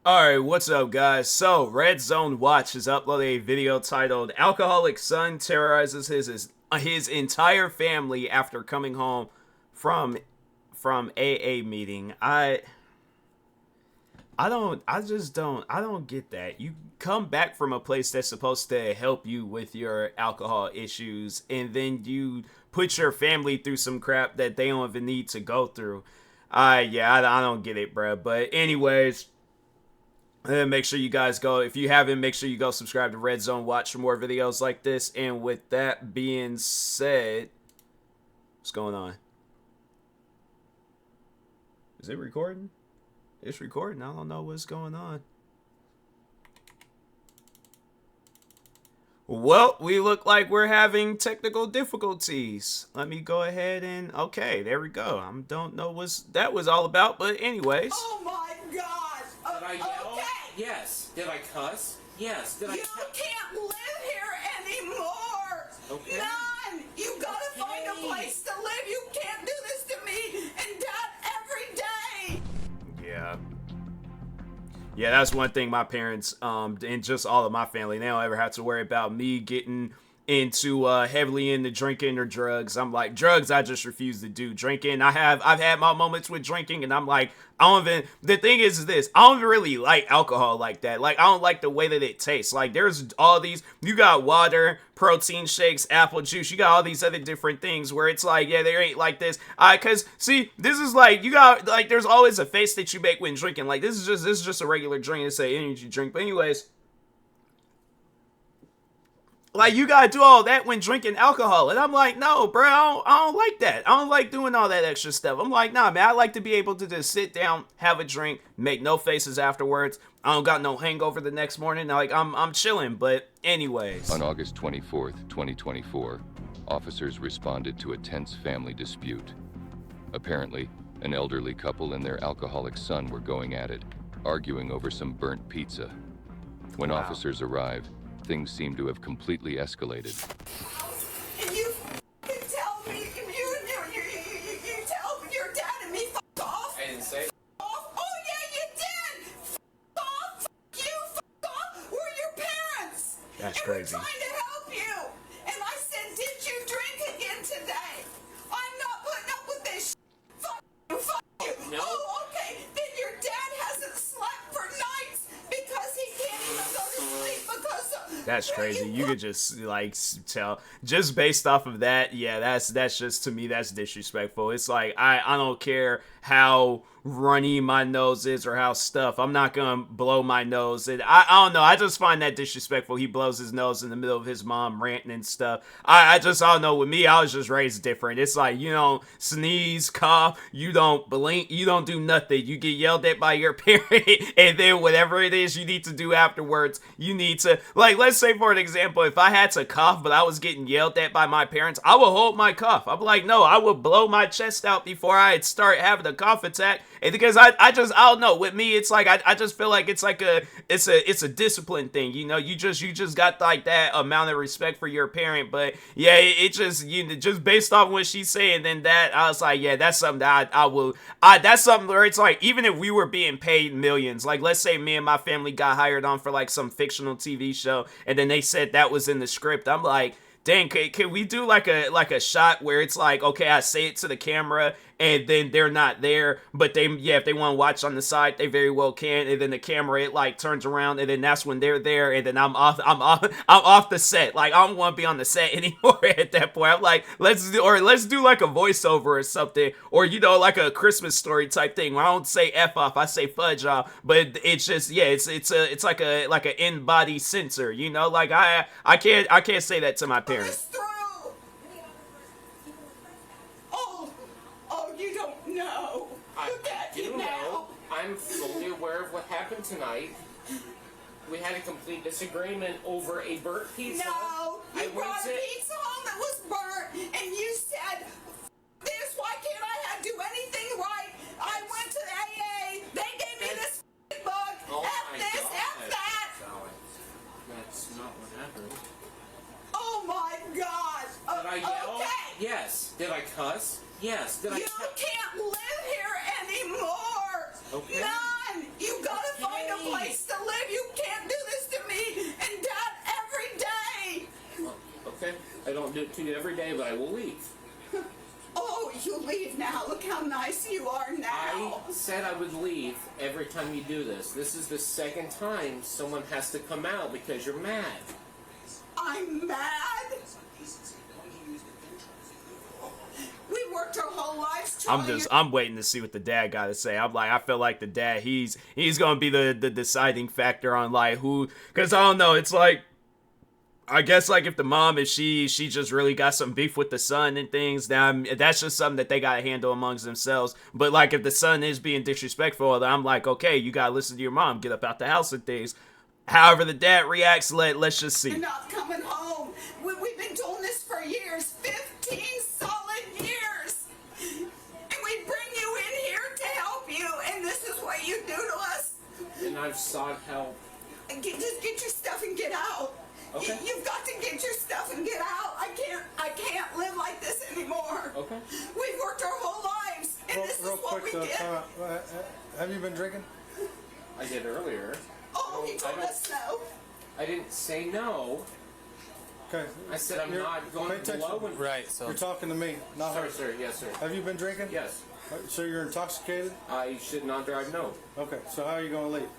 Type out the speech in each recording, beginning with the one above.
Alright, what's up guys? So, Red Zone Watch has uploaded a video titled Alcoholic Son Terrorizes his entire family after coming home from AA meeting. I don't get that. You come back from a place that's supposed to help you with your alcohol issues, and then you put your family through some crap that they don't even need to go through. I don't get it, bruh. But anyways, make sure you guys go. If you haven't, make sure you go subscribe to Red Zone Watch for more videos like this. And with that being said, what's going on? Is it recording? It's recording. I don't know what's going on. Well, we look like we're having technical difficulties. Let me go ahead and okay, there we go. I don't know what that was all about, but anyways. Oh my gosh! Did I yell? Okay. Yes. Did I cuss? Yes. Did I? You can't live here anymore. Okay. None. You gotta find a place to live. You can't do this to me and Dad every day. Yeah. Yeah, that's one thing my parents, and just all of my family, they don't ever have to worry about me getting into heavily into drinking or drugs. I'm like, drugs I just refuse to do. Drinking, I've had my moments with drinking, and I'm like, I don't even, the thing is this, I don't even really like alcohol like that. Like, I don't like the way that it tastes. Like, there's all these, you got water, protein shakes, apple juice, you got all these other different things where it's like, yeah, there ain't like this. Cause see, this is like, you got, like, there's always a face that you make when drinking. Like, this is just a regular drink. It's an energy drink. But anyways, like, you gotta do all that when drinking alcohol. And I'm like, no, bro, I don't like that. I don't like doing all that extra stuff. I'm like, nah, man, I like to be able to just sit down, have a drink, make no faces afterwards. I don't got no hangover the next morning. Like, I'm chilling. But anyways. On August 24th, 2024, officers responded to a tense family dispute. Apparently, an elderly couple and their alcoholic son were going at it, arguing over some burnt pizza. When officers arrived, things seem to have completely escalated. And you tell me, you tell your dad and me fuck off. I didn't say. Off. Oh yeah, you did. Fuck off. Fuck you. Fuck off. We're your parents. That's and crazy. We're trying to help you. And I said, did you drink again today? I'm not putting up with this. Fuck you. Fuck you. No. Oh, okay. Then your dad hasn't slept for nights because he can't even go to sleep because of. That's crazy. You could just like tell just based off of that. Yeah, that's just, to me, that's disrespectful. It's like I don't care how runny my nose is or how stuff. I'm not gonna blow my nose. And I don't know. I just find that disrespectful. He blows his nose in the middle of his mom ranting and stuff. I don't know. With me, I was just raised different. It's like, you don't sneeze, cough, you don't blink, you don't do nothing. You get yelled at by your parent, and then whatever it is you need to do afterwards, you need to, like, let's say for an example, if I had to cough but I was getting yelled at by my parents, I would hold my cough. I'm like, no, I would blow my chest out before I'd start having a cough attack. And because I don't know, with me, it's like I just feel like it's like it's a discipline thing, you know. You just got like that amount of respect for your parent. But yeah, it just, you know, just based off what she's saying, then that I was like, yeah, that's something that that's something where it's like, even if we were being paid millions, like let's say me and my family got hired on for like some fictional TV show, and then they said that was in the script, I'm like, dang, can we do like a shot where it's like, okay, I say it to the camera and then they're not there, but if they want to watch on the side, they very well can, and then the camera, it like turns around, and then that's when they're there, and then I'm off the set. Like, I don't want to be on the set anymore at that point. I'm like, let's do like a voiceover or something, or, you know, like a Christmas story type thing where I don't say F off, I say fudge off, but it's just, yeah, it's like an in-body censor, you know, like I can't say that to my parents. You don't know. Look at you now. I'm fully aware of what happened tonight. We had a complete disagreement over a burnt pizza. No, you brought a pizza home that was burnt, and you said, this, why can't I do anything right? I went to the AA, they gave me this book, F this, F that. That's not what happened. Oh my gosh. Did I yell? Okay. Yes. Did I cuss? Yes. Did I? You can't live here anymore. Okay. None. You gotta find a place do it to you every day, but I will leave. Oh, you leave now. Look how nice you are now. I said I would leave every time you do this. This is the second time someone has to come out because you're mad. I'm mad. We worked our whole lives trying. I'm waiting to see what the dad got to say. I feel like the dad, he's gonna be the deciding factor on like who, because I don't know. It's like, I guess like if the mom, if she just really got some beef with the son and things, then that's just something that they gotta handle amongst themselves. But like if the son is being disrespectful, then I'm like, okay, you gotta listen to your mom, get up out the house and things. However the dad reacts, let's just see. You're not coming home. We've been doing this for years, 15 solid years. And we bring you in here to help you, and this is what you do to us. And I've sought help. Just get your stuff and get out. Okay. You've got to get your stuff and get out. I can't live like this anymore. Okay. We've worked our whole lives, and this is what we did. Have you been drinking? I did earlier. Oh, he told us no. I didn't say no. Okay. I said I'm not going below and... Right, so... You're talking to me, not her. Sorry, sir. Yes, sir. Have you been drinking? Yes. So you're intoxicated? I should not drive, no. Okay, so how are you going to leave?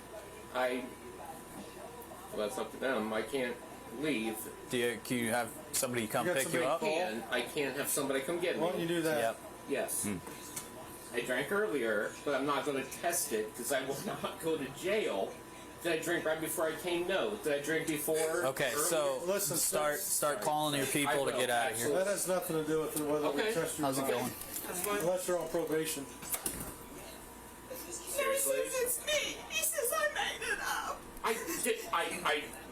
Well, that's up to them. I can't leave. Can you have somebody come You got pick you up? I can't have somebody come get me. Why don't you do that? Yep. Yes. I drank earlier, but I'm not going to test it because I will not go to jail. Did I drink right before I came? No. Did I drink before? Okay, earlier? so Listen, start calling your people to get out of here. That has nothing to do with whether we Okay. trust you or How's it not. going? That's fine. Unless you're on probation. He says it's me. He says I made it up. I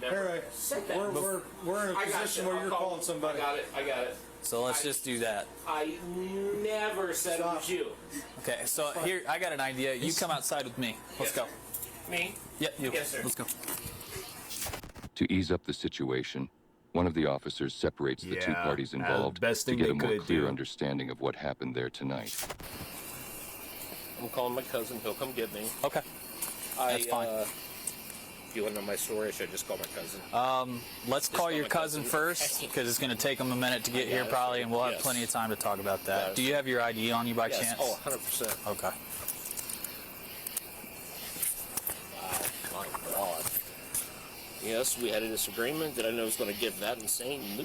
never Anyway, said that. we're in a I got position you. where I'll you're call. calling somebody. I got it. So let's just do that. I never said it was you. Okay, so here, I got an idea. You come outside with me. Let's go. Me? Yep, you. Yes, sir. Let's go. To ease up the situation, one of the officers separates the two Yeah, parties involved best to thing get they a more could clear do. understanding of what happened there tonight. I'm calling my cousin. He'll come get me. Okay. That's fine. Do you want to know my story, or should I just call my cousin? Let's call your cousin first, because it's going to take him a minute to get here probably, and we'll have plenty of time to talk about that. Yes. Do you have your ID on you by Yes. chance? Oh, 100%. Okay. My God. Yes, we had a disagreement. Did I know it was going to get that insane? No.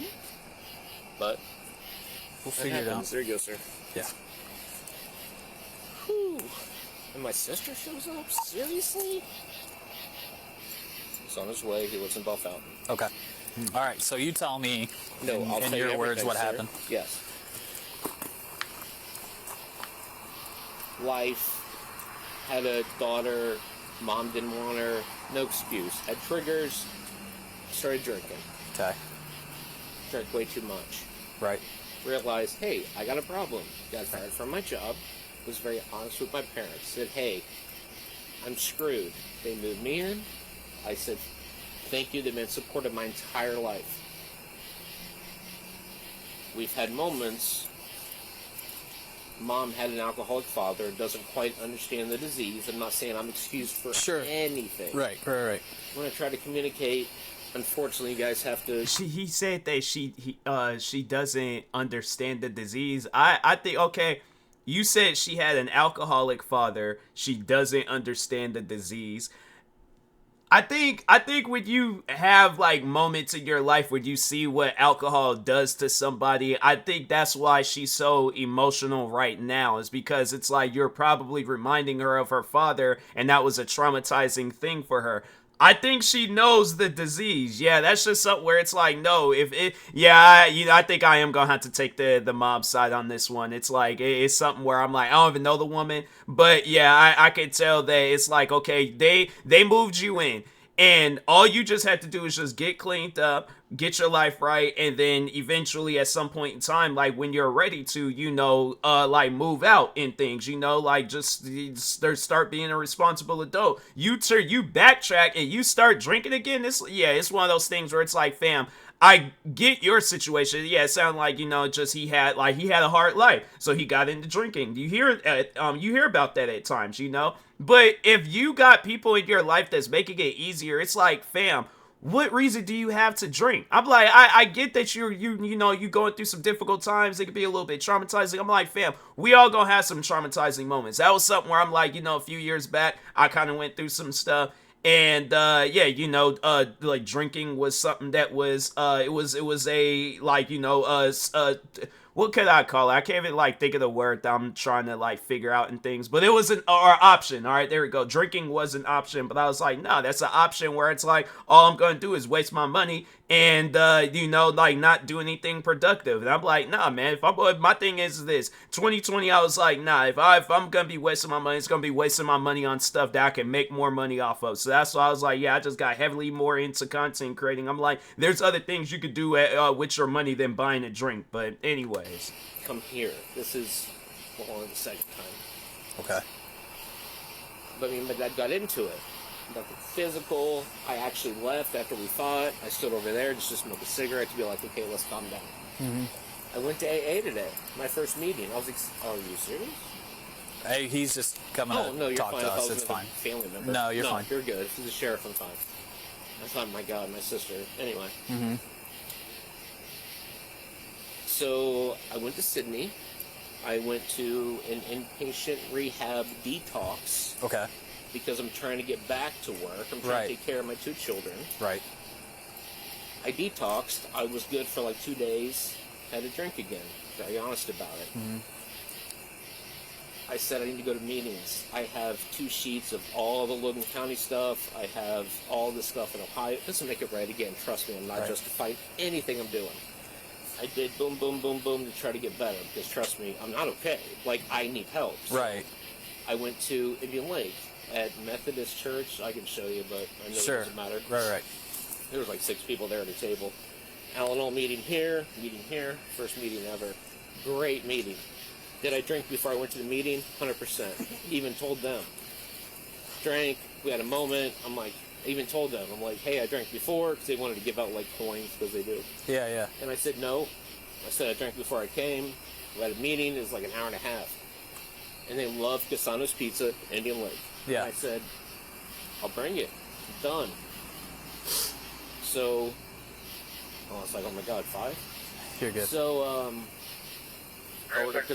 But We'll figure it out. there you go, sir. Yeah. Whew. And my sister shows up? Seriously? He's on his way. He lives in Bell Fountain. Okay. All right, so you tell me, No, I'll in tell you your words, everything, what sir. happened. Yes. Life. Had a daughter. Mom didn't want her. No excuse. Had triggers. Started drinking. Okay. Drank way too much. Right. Realized, hey, I got a problem. Got fired from my job. Was very honest with my parents. Said, hey, I'm screwed. They moved me in. I said, thank you. They've been supportive my entire life. We've had moments. Mom had an alcoholic father, doesn't quite understand the disease. I'm not saying I'm excused for anything. Right. When I try to communicate, unfortunately, you guys have to... He said that she doesn't understand the disease. I think, okay, you said she had an alcoholic father. She doesn't understand the disease. I think when you have like moments in your life where you see what alcohol does to somebody, I think that's why she's so emotional right now, is because it's like you're probably reminding her of her father, and that was a traumatizing thing for her. I think she knows the disease. Yeah, that's just something where it's like, no, I think I am gonna have to take the mob side on this one. It's like, it's something where I'm like, I don't even know the woman, but yeah, I can tell that it's like, okay, they moved you in, and all you just had to do is just get cleaned up, get your life right, and then eventually at some point in time, like when you're ready to, like move out and things, like just start being a responsible adult. You backtrack and you start drinking again. It's one of those things where it's like, fam, I get your situation. Yeah, it sounded like, just he had a hard life, so he got into drinking. You hear about that at times, But if you got people in your life that's making it easier, it's like, fam, what reason do you have to drink? I'm like, I get that you going through some difficult times. It could be a little bit traumatizing. I'm like, fam, we all gonna have some traumatizing moments. That was something where I'm like, a few years back, I kind of went through some stuff. And like drinking was something that was it was a like what could I call it? I can't even like think of the word that I'm trying to like figure out and things, but it was an option. All right, there we go. Drinking was an option, but I was like, no, that's an option where it's like all I'm gonna do is waste my money and like not do anything productive. And I'm like, nah, man. If my thing is this 2020, I was like, nah. If I'm gonna be wasting my money, it's gonna be wasting my money on stuff that I can make more money off of. So that's why I was like, yeah, I just got heavily more into content creating. I'm like, there's other things you could do with your money than buying a drink. But anyways, come here. This is only the second time. Okay. But I mean, my dad got into it. Nothing physical. I actually left after we fought. I stood over there just to smoke a cigarette to be like, okay, let's calm down. Mm-hmm. I went to AA today. My first meeting. I was like, are you serious? Hey, he's just coming to talk to us. It's fine. Family member. No, you're fine. You're good. He's a sheriff. I'm fine. I thought, my God, my sister. Anyway. Mm-hmm. So I went to Sydney. I went to an inpatient rehab detox. Okay. Because I'm trying to get back to work. I'm trying to take care of my 2 children. Right. I detoxed. I was good for like 2 days. Had a drink again. Very honest about it. Mm-hmm. I said I need to go to meetings. I have 2 sheets of all the Logan County stuff. I have all this stuff in Ohio. It doesn't make it right again. Trust me, I'm not justifying anything I'm doing. I did boom, boom, boom, boom to try to get better. Because trust me, I'm not okay. Like, I need help. So right. I went to Indian Lake at Methodist Church. I can show you, but I know it doesn't matter. Right. There was like 6 people there at a table. Al-Anon meeting here, first meeting ever. Great meeting. Did I drink before I went to the meeting? 100%. Even told them. Drank, we had a moment. I'm like, I even told them, I'm like, hey, I drank before, because they wanted to give out like coins, because they do. Yeah. And I said, no. I said I drank before I came. We had a meeting, it was like an hour and a half. And they loved Casano's Pizza, Indian Lake. Yeah. And I said, I'll bring it. Done. So, I was like, oh my God, 5? You're good. So, ordered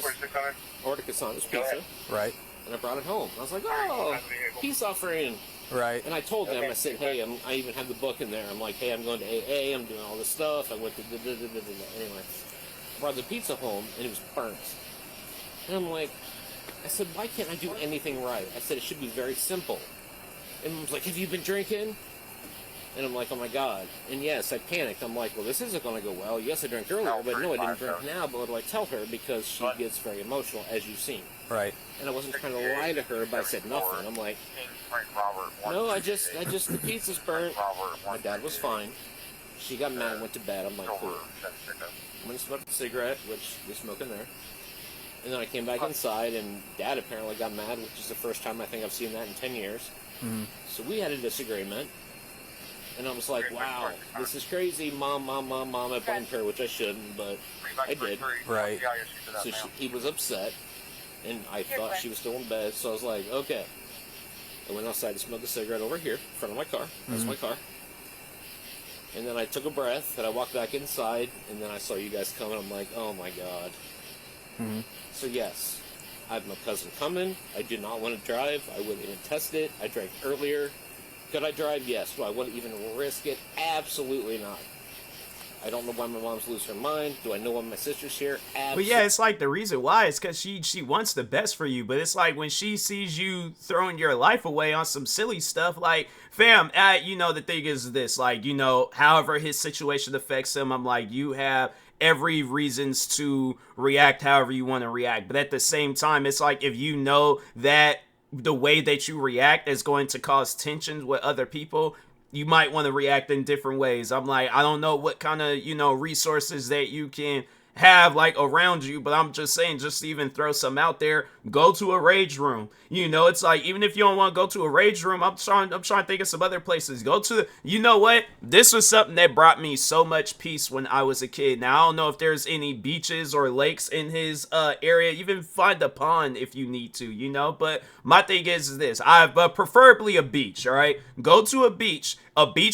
Casano's Pizza. Right. And I brought it home. I was like, oh, peace offering. Right. And I told them, I said, hey, I even have the book in there. I'm like, hey, I'm going to AA. I'm doing all this stuff. I went to anyway. I brought the pizza home, and it was burnt. And I'm like, I said, why can't I do anything right? I said, it should be very simple. And I was like, have you been drinking? And I'm like, oh my God. And yes, I panicked. I'm like, well, this isn't going to go well. Yes, I drank earlier, but no, I didn't drink now. But what do I tell her? Because she gets very emotional, as you've seen. Right. And I wasn't trying to lie to her, but I said nothing. I'm like, no, I just, the pizza's burnt. My dad was fine. She got mad and went to bed. I'm like, cool. I'm going to smoke a cigarette, which they smoke in there. And then I came back inside, and Dad apparently got mad, which is the first time I think I've seen that in 10 years. Mm-hmm. So we had a disagreement. And I was like, wow, this is crazy. Mom. I blamed her, which I shouldn't, but I did. Right. So he was upset, and I thought she was still in bed, so I was like, okay. I went outside to smoke a cigarette over here in front of my car. That's my car. And then I took a breath, and I walked back inside, and then I saw you guys coming. I'm like, oh my God. Mm-hmm. So yes, I have my cousin coming. I do not want to drive. I wouldn't even test it. I drank earlier. Could I drive? Yes. Do I want to even risk it? Absolutely not. I don't know why my mom's losing her mind. Do I know why my sister's here? But yeah, it's like the reason why is because she wants the best for you. But it's like when she sees you throwing your life away on some silly stuff, like, fam, the thing is this, like, however his situation affects him, I'm like, you have every reasons to react however you want to react. But at the same time, it's like if you know that the way that you react is going to cause tensions with other people, you might want to react in different ways. I'm like, I don't know what kind of, resources that you can have like around you, but I'm just saying, just to even throw some out there, go to a rage room. You know, it's like, even if you don't want to go to a rage room, I'm trying to think of some other places. Go to you know what? This was something that brought me so much peace when I was a kid. Now, I don't know if there's any beaches or lakes in his area. Even find a pond if you need to, you know, but my thing is this. Preferably a beach, all right? Go to a beach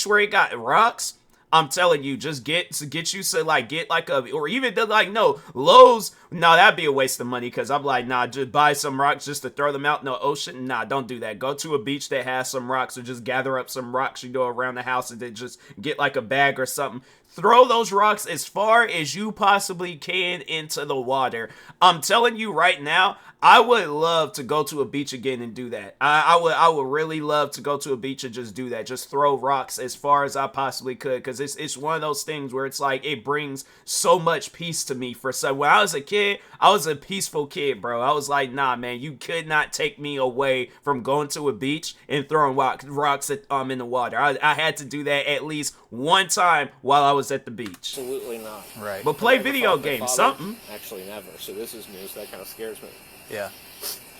where it got rocks. I'm telling you, just get you so like get like a, or even like, no, Lowe's, no, that'd be a waste of money, because I'm like, nah, just buy some rocks just to throw them out in the ocean. Nah, don't do that. Go to a beach that has some rocks, or just gather up some rocks, you know, around the house, and then just get like a bag or something. Throw those rocks as far as you possibly can into the water. I'm telling you right now, I would love to go to a beach again and do that. I would really love to go to a beach and just do that. Just throw rocks as far as I possibly could, because it's one of those things where it's like, it brings so much peace to me. When I was a kid, I was a peaceful kid, bro. I was like, nah, man, you could not take me away from going to a beach and throwing rocks in the water. I had to do that at least one time while I was at the beach. Absolutely not. Right. But play video games, something. Actually, never. So this is news. That kind of scares me. Yeah.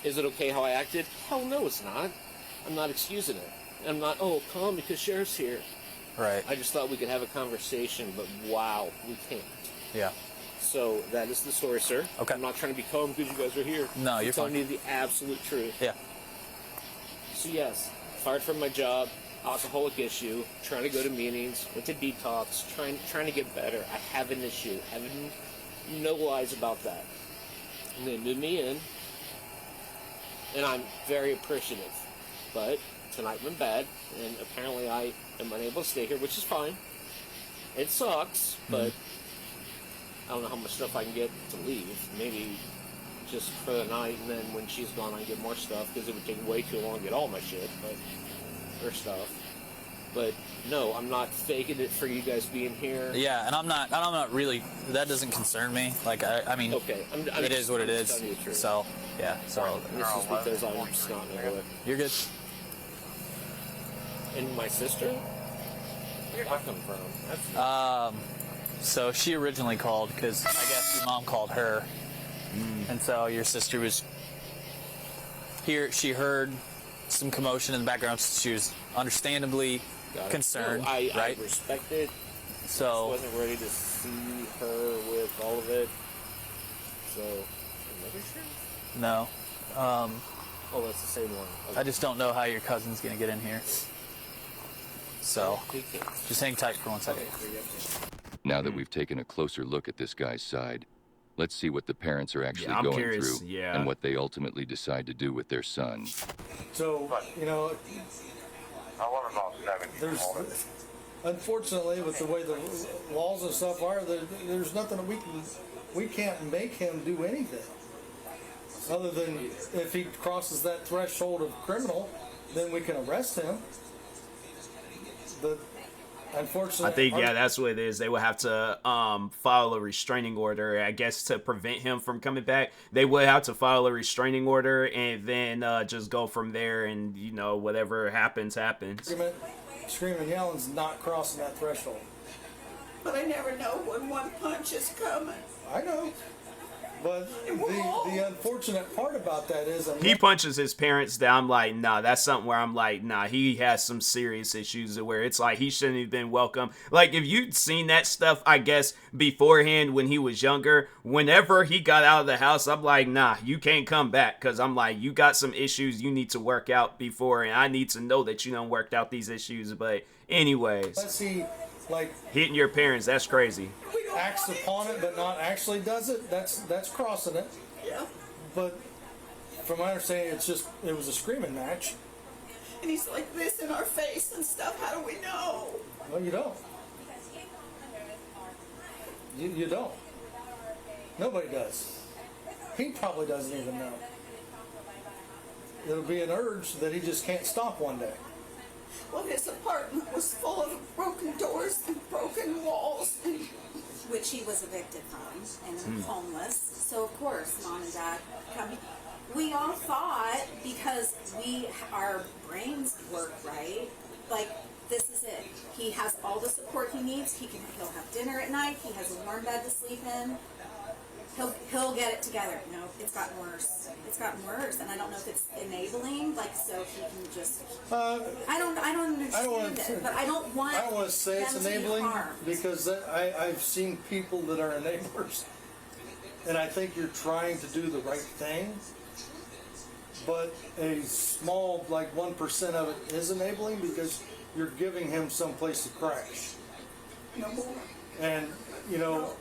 Is it okay how I acted? Hell no, it's not. I'm not excusing it. I'm not, oh, calm because Sheriff's here. Right. I just thought we could have a conversation, but wow, we can't. Yeah. So that is the story, sir. Okay. I'm not trying to be calm because you guys are here. No, you're telling fine. you the absolute truth. Yeah. So yes, fired from my job, alcoholic issue, trying to go to meetings, went to detox, trying to get better. I have an issue. Having no lies about that. And they moved me in, and I'm very appreciative. But tonight went bad, and apparently I am unable to stay here, which is fine. It sucks, but I don't know how much stuff I can get to leave. Maybe just for the night, and then when she's gone, I can get more stuff, because it would take way too long to get all my shit, or stuff. But no, I'm not faking it for you guys being here. Yeah, and I'm not really. That doesn't concern me. Like I mean, Okay, it is what it is. So yeah, so This is because I'm just not in it. you're good. And my sister? Where'd that come from? So she originally called because I guess your mom called her, and so your sister was here. She heard some commotion in the background. She was understandably concerned, No, I right? respect it. So I wasn't ready to see her with all of it. So, another show? no, Oh, that's the same one. Okay. I just don't know how your cousin's gonna get in here. So just hang tight for 1 second. Now that we've taken a closer look at this guy's side, let's see what the parents are actually I'm going curious, through yeah. and what they ultimately decide to do with their son. So, you know, I want about 70. there's, unfortunately, with the way the laws and stuff are, there's nothing that we can't make him do anything. Other than if he crosses that threshold of criminal, then we can arrest him. But unfortunately, I think, yeah, that's what it is. They would have to file a restraining order, I guess, to prevent him from coming back. They would have to file a restraining order and then just go from there, and, you know, whatever happens. screaming and yelling's not crossing that threshold. But I never know when one punch is coming. I know. But the unfortunate part about that is He punches his parents down. I'm like, nah, that's something where I'm like, nah, he has some serious issues where it's like he shouldn't have been welcome. Like, if you'd seen that stuff, I guess, beforehand when he was younger, whenever he got out of the house, I'm like, nah, you can't come back, because I'm like, you got some issues you need to work out before, and I need to know that you done worked out these issues. But anyways, let's see, like, hitting your parents, that's crazy. acts upon it but not actually does it, that's crossing it. Yeah. But from my understanding, it was a screaming match. And he's like this in our face and stuff. How do we know? Well, you don't. You don't. Nobody does. He probably doesn't even know. It'll be an urge that he just can't stop one day. Well, his apartment was full of broken doors and broken walls. And which he was evicted from and homeless. So of course, mom and dad come. We all thought, because our brains work right, like, this is it. He has all the support he needs. He'll have dinner at night. He has a warm bed to sleep in. He'll get it together. No, it's gotten worse. It's gotten worse, and I don't know if it's enabling, like so he can just. I don't understand it, but I don't want. I don't want to say it's them to be enabling harmed. because I've seen people that are enablers, and I think you're trying to do the right thing, but a small, like 1% of it is enabling because you're giving him some place to crash. No more. And, you know,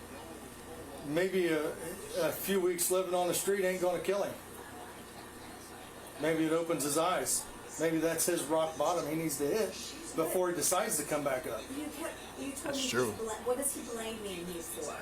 maybe a few weeks living on the street ain't going to kill him. Maybe it opens his eyes. Maybe that's his rock bottom he needs to hit before he decides to come back up. You told That's me true. What does he blame me and you for?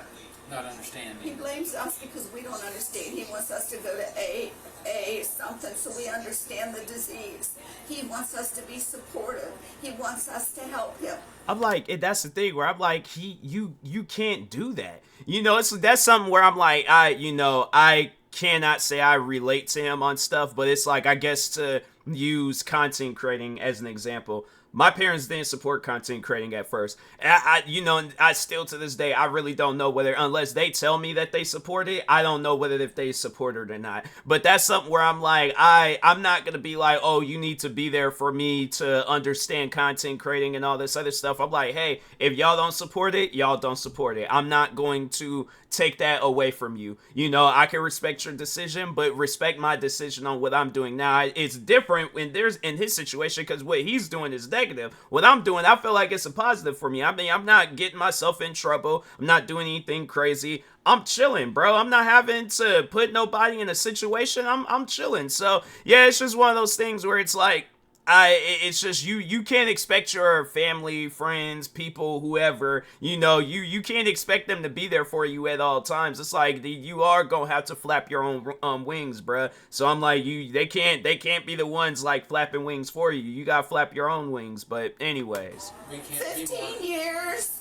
Not understanding. He blames us because we don't understand. He wants us to go to AA something so we understand the disease. He wants us to be supportive. He wants us to help him. I'm like, that's the thing where I'm like, you can't do that. You know, that's something where I'm like, I cannot say I relate to him on stuff, but it's like, I guess to use content creating as an example. My parents didn't support content creating at first. I still to this day, I really don't know whether, unless they tell me that they support it, I don't know whether if they support it or not. But that's something where I'm like, I'm not going to be like, oh, you need to be there for me to understand content creating and all this other stuff. I'm like, hey, if y'all don't support it, y'all don't support it. I'm not going to take that away from you. You know, I can respect your decision, but respect my decision on what I'm doing. Now, it's different when there's in his situation because what he's doing is negative. What I'm doing, I feel like it's a positive for me. I mean, I'm not getting myself in trouble. I'm not doing anything crazy. I'm chilling, bro. I'm not having to put nobody in a situation. I'm chilling. So, yeah, it's just one of those things where it's like, it's just you can't expect your family, friends, people, whoever, you can't expect them to be there for you at all times. It's like you are gonna have to flap your own wings, bruh. So I'm like, they can't be the ones like flapping wings for you. You gotta flap your own wings. But anyways, 15 years.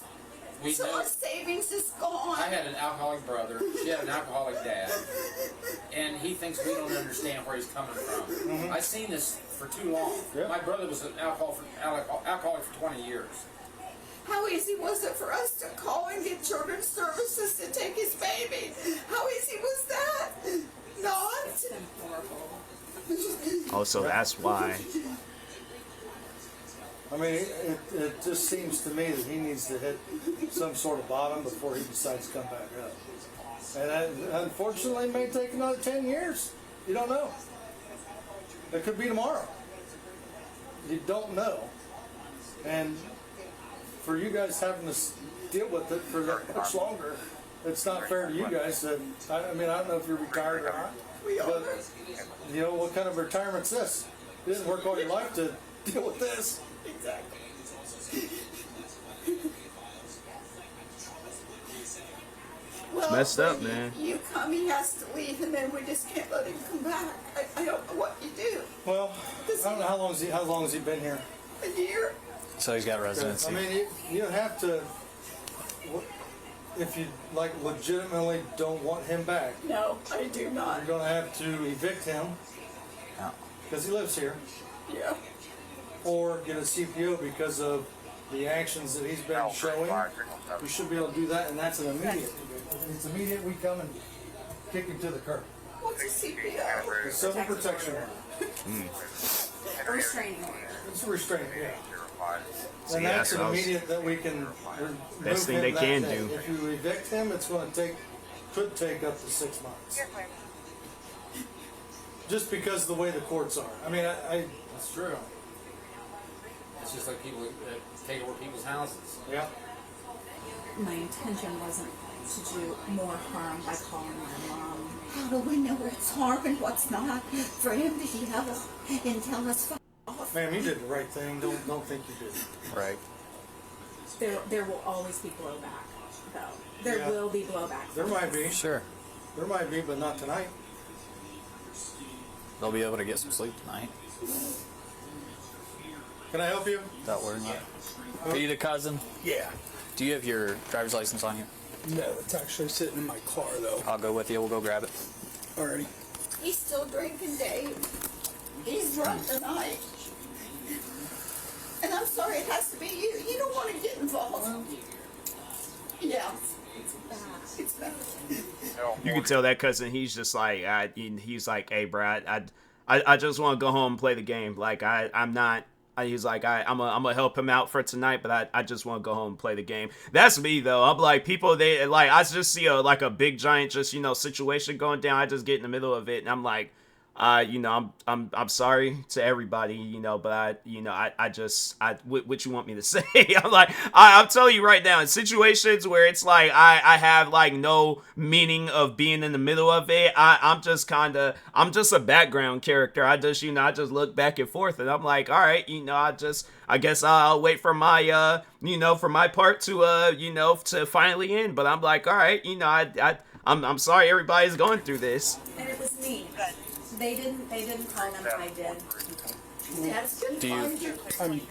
So our savings is gone. I had an alcoholic brother. She had an alcoholic dad. And he thinks we don't understand where he's coming from. I've seen this for too long. Yep. My brother was an alcoholic for 20 years. How easy was it for us to call and get children's services to take his baby? How easy was that? Not. It's been horrible. oh, so that's why. I mean, it just seems to me that he needs to hit some sort of bottom before he decides to come back up. And that, unfortunately, may take another 10 years. You don't know. It could be tomorrow. You don't know. And for you guys having to deal with it for that much longer, it's not fair to you guys. That I mean, I don't know if you're retired or not. But, you know, what kind of retirement's this? You didn't work all your life to deal with this. Exactly. Well, messed up, when man. You come, he has to leave, and then we just can't let him come back. I don't know what you do. Well, I don't know how long has he been here. A year? So he's got residency. I mean, you have to, if you like legitimately don't want him back, No, I do not. you're going to have to evict him Yeah. because he lives here, Yeah. or get a CPO because of the actions that he's been showing. We should be able to do that, and that's an immediate. If it's immediate, we come and kick him to the curb. What's a CPO? The civil protection order. A restraining order. It's a restraint, yeah. See, And that's that's an what I was- immediate that we can Best thing move they him that can day. do. If you evict him, it's going to could take up to 6 months. Just because of the way the courts are. I mean, That's true. It's just like people take over people's houses. yeah. My intention wasn't to do more harm by calling my mom. How do we know what's harm and what's not? For him to yell and tell us "F off." Ma'am, you did the right thing. Don't think you did. Right. There will always be blowback, though. There Yeah. will be blowback. There might be. Sure. There might be, but not tonight. They'll be able to get some sleep tonight. Can I help you? Without worrying about it. Are you the cousin? Yeah. Do you have your driver's license on you? No, it's actually sitting in my car though. I'll go with you. We'll go grab it. Already. He's still drinking, Dave. He's drunk tonight. And I'm sorry it has to be you. You know what? want to get involved. Yeah. It's bad. You can tell that cousin, he's just like, he's like, hey, bro, I just want to go home and play the game. Like, I'm not. He's like, I'm gonna help him out for tonight, but I just want to go home and play the game. That's me though. I'm like, people, they like, I just see a big giant just situation going down. I just get in the middle of it, and I'm like, I'm sorry to everybody, but what you want me to say? I'm like, I'm telling you right now, in situations where it's like I have like no meaning of being in the middle of it, I'm just a background character. I just look back and forth, and I'm like, all right, I guess I'll wait for my for my part to finally end. But I'm like, all right, I'm sorry everybody's going through this. And it was me. They didn't call them, I did. Do you?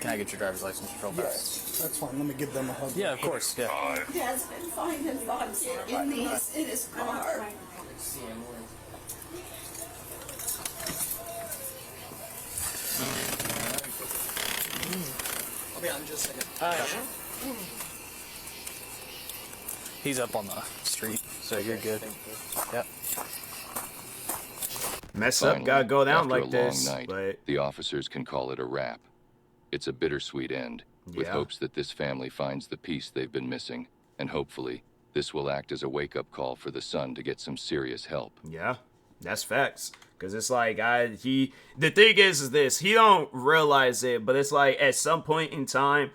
Can I get your driver's license real fast? Yes, that's fine. Let me give them a hug. Yeah, of course. Yeah. Dad's been finding bugs in his car. I'll be on just a second. He's up on the street, so you're good. Yep. Mess up, gotta go down after like a this. long night, But the officers can call it a wrap. It's a bittersweet end, with hopes that this family finds the peace they've been missing, and hopefully, this will act as a wake-up call for the son to get some serious help. yeah, that's facts. Cause it's like the thing is this, he don't realize it, but it's like at some point in time,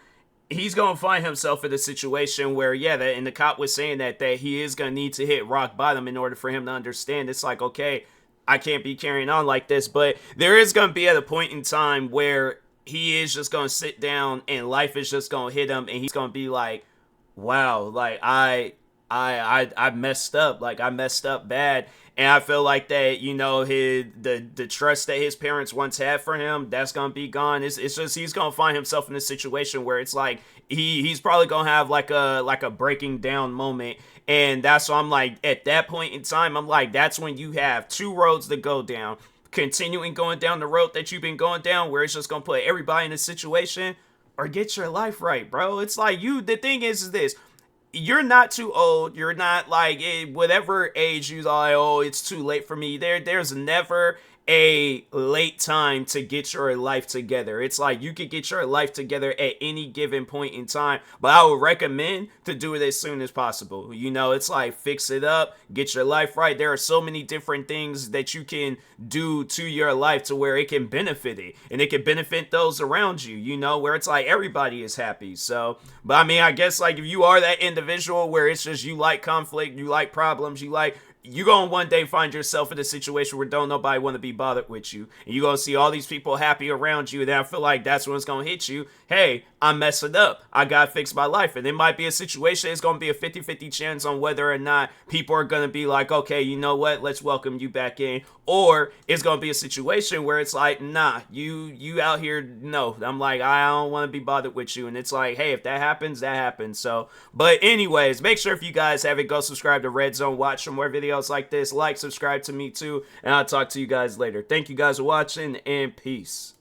he's gonna find himself in a situation where, and the cop was saying that he is gonna need to hit rock bottom in order for him to understand. It's like, okay, I can't be carrying on like this, but there is gonna be at a point in time where he is just gonna sit down and life is just gonna hit him, and he's gonna be like, wow, like I messed up, like I messed up bad. And I feel like that, the trust that his parents once had for him, that's gonna be gone. It's just he's gonna find himself in a situation where it's like he's probably gonna have like a breaking down moment. And that's why I'm like, at that point in time, I'm like, that's when you have two roads to go down. Continuing going down the road that you've been going down, where it's just gonna put everybody in a situation, or get your life right, bro. It's like the thing is this. You're not too old. You're not like whatever age you like, oh, it's too late for me. There's never a late time to get your life together. It's like you could get your life together at any given point in time, but I would recommend to do it as soon as possible. It's like fix it up, get your life right. There are so many different things that you can do to your life to where it can benefit it, and it can benefit those around you, where it's like everybody is happy. So, but I mean, I guess like if you are that individual where it's just you like conflict, you like problems, you're going to one day find yourself in a situation where don't nobody want to be bothered with you. And you're going to see all these people happy around you. And I feel like that's when it's going to hit you. Hey, I'm messing up. I got to fix my life. And it might be a situation. It's going to be a 50-50 chance on whether or not people are going to be like, okay, you know what? Let's welcome you back in. Or it's going to be a situation where it's like, nah, you out here. No, I'm like, I don't want to be bothered with you. And it's like, hey, if that happens, that happens. So, but anyways, make sure if you guys haven't, go subscribe to Red Zone. Watch some more videos like this. Like, subscribe to me too. And I'll talk to you guys later. Thank you guys for watching, and peace.